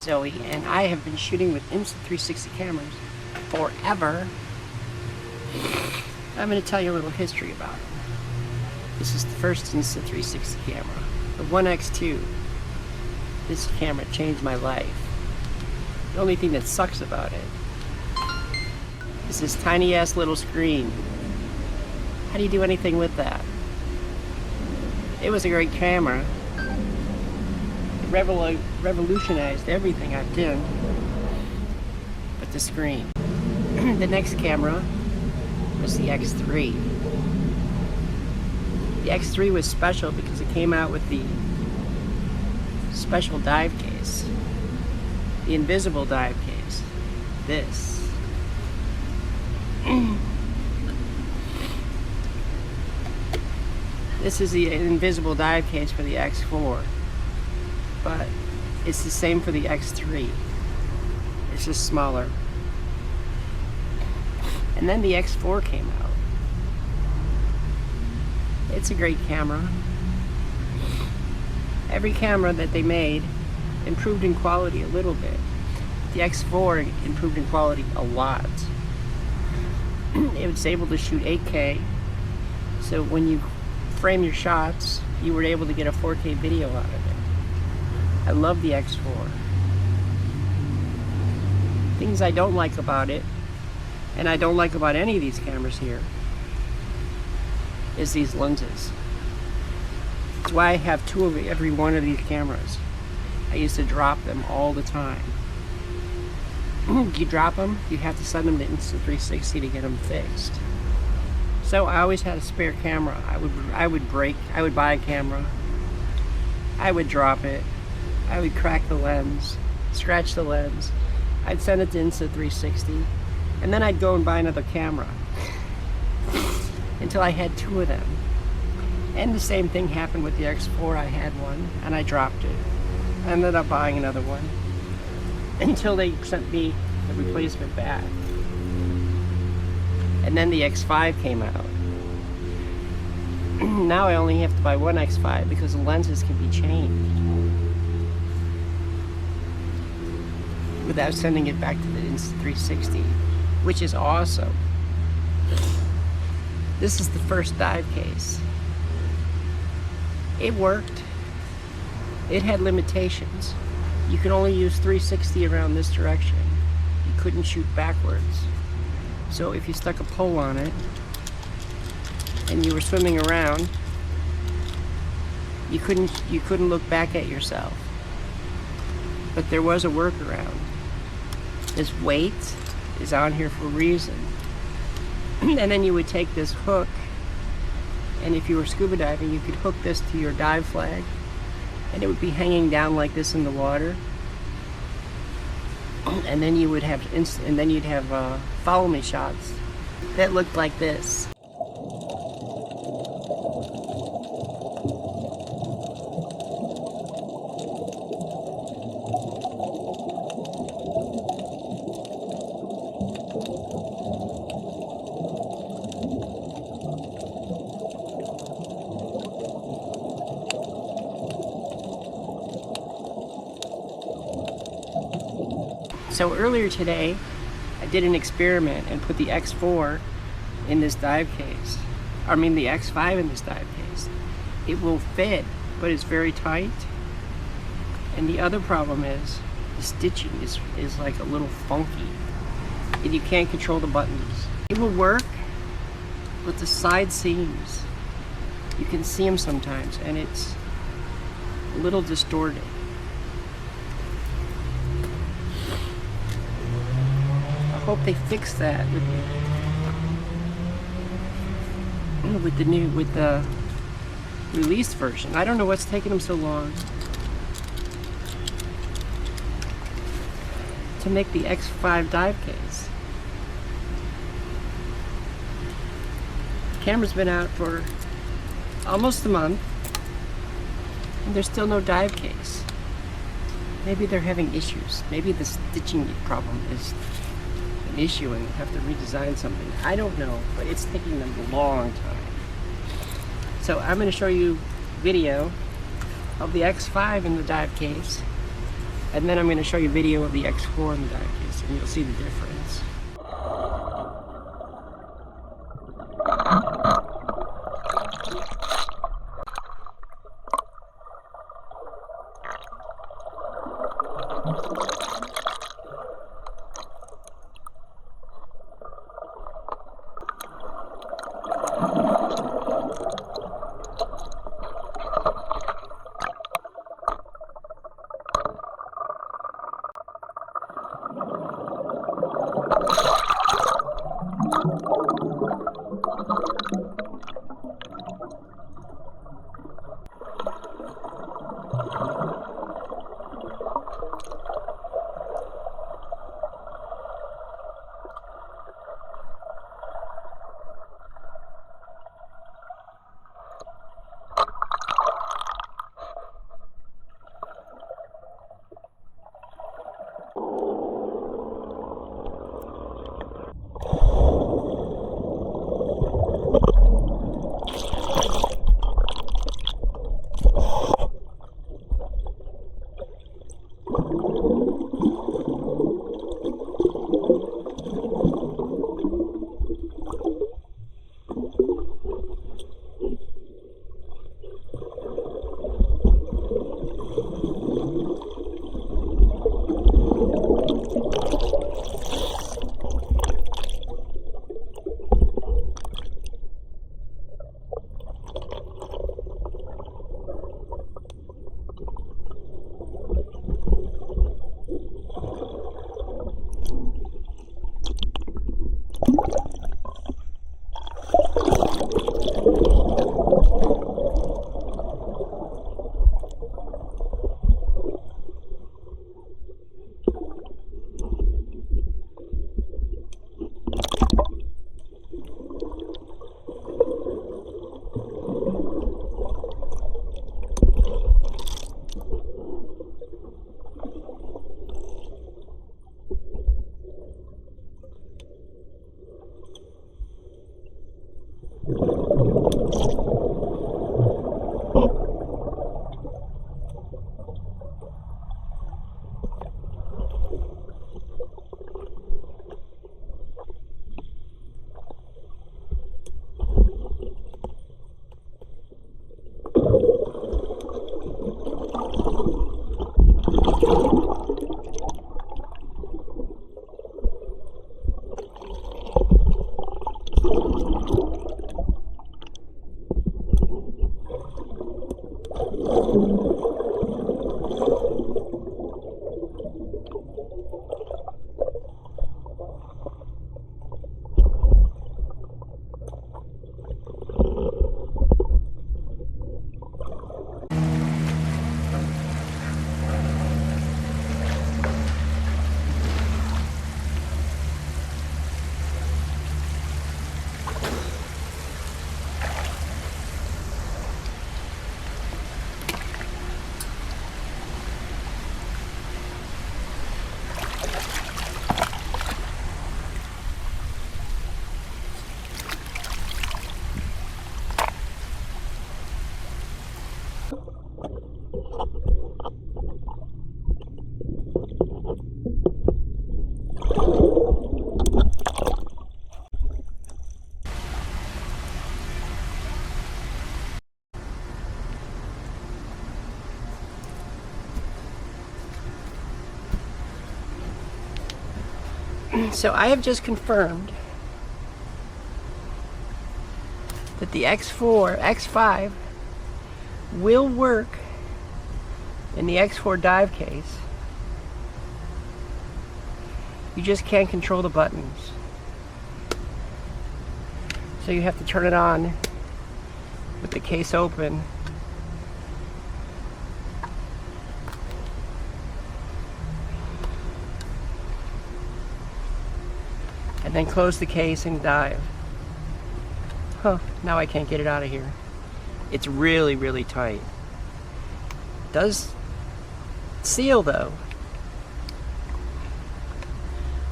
Zoe, and I have been shooting with Insta360 cameras forever. I'm going to tell you a little history about it. This is the first Insta360 camera, the 1X2. This camera changed my life. The only thing that sucks about it is this tiny ass little screen. How do you do anything with that? It was a great camera. Revolutionized everything I've done, but the screen. The next camera was the X3. The X3 was special because it came out with the special dive case, the invisible dive case. This. This is the invisible dive case for the X4. But it's the same for the X3. It's just smaller. And then the X4 came out. It's a great camera. Every camera that they made improved in quality a little bit. The X4 improved in quality a lot. It was able to shoot 8K, so when you frame your shots, you were able to get a 4K video out of it. I love the X4. Things I don't like about it, and I don't like about any of these cameras here, is these lenses. That's why I have two of every one of these cameras. I used to drop them all the time. You drop them, you have to send them to Insta360 to get them fixed. So I always had a spare camera. I would buy a camera, I would drop it, I would crack the lens, scratch the lens, I'd send it to Insta360, and then I'd go and buy another camera until I had two of them. And the same thing happened with the X4. I had one and I dropped it. I ended up buying another one until they sent me the replacement back. And then the X5 came out. Now I only have to buy one X5 because the lenses can be changed without sending it back to the Insta360, which is awesome. This is the first dive case. It worked. It had limitations. You could only use 360 around this direction. You couldn't shoot backwards. So if you stuck a pole on it and you were swimming around, you couldn't look back at yourself. But there was a workaround. This weight is on here for a reason. And then you would take this hook, and if you were scuba diving, you could hook this to your dive flag, and it would be hanging down like this in the water. And then you'd have follow me shots that looked like this. So earlier today, I did an experiment and put the X4 in this dive case. I mean the X5 in this dive case. It will fit, but it's very tight. And the other problem is, the stitching is like a little funky. And you can't control the buttons. It will work, but the side seams, you can see them sometimes, and it's a little distorted. I hope they fix that with the released version. I don't know what's taking them so long to make the X5 dive case. The camera's been out for almost a month and there's still no dive case. Maybe they're having issues. Maybe the stitching problem is an issue and have to redesign something. I don't know, but it's taking them a long time. So I'm going to show you video of the X5 in the dive case and then I'm going to show you a video of the X4 in the dive case, and you'll see the difference. So I have just confirmed that the X5 will work in the X4 dive case. You just can't control the buttons. So you have to turn it on with the case open. And then close the case and dive. Huh, now I can't get it out of here. It's really, really tight. It does seal though.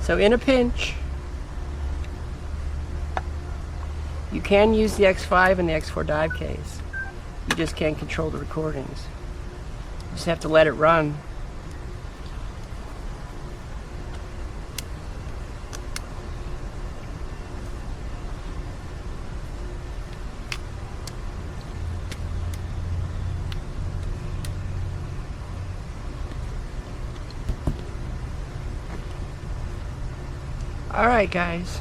So in a pinch, you can use the X5 and the X4 dive case. You just can't control the recordings. You just have to let it run All right, guys.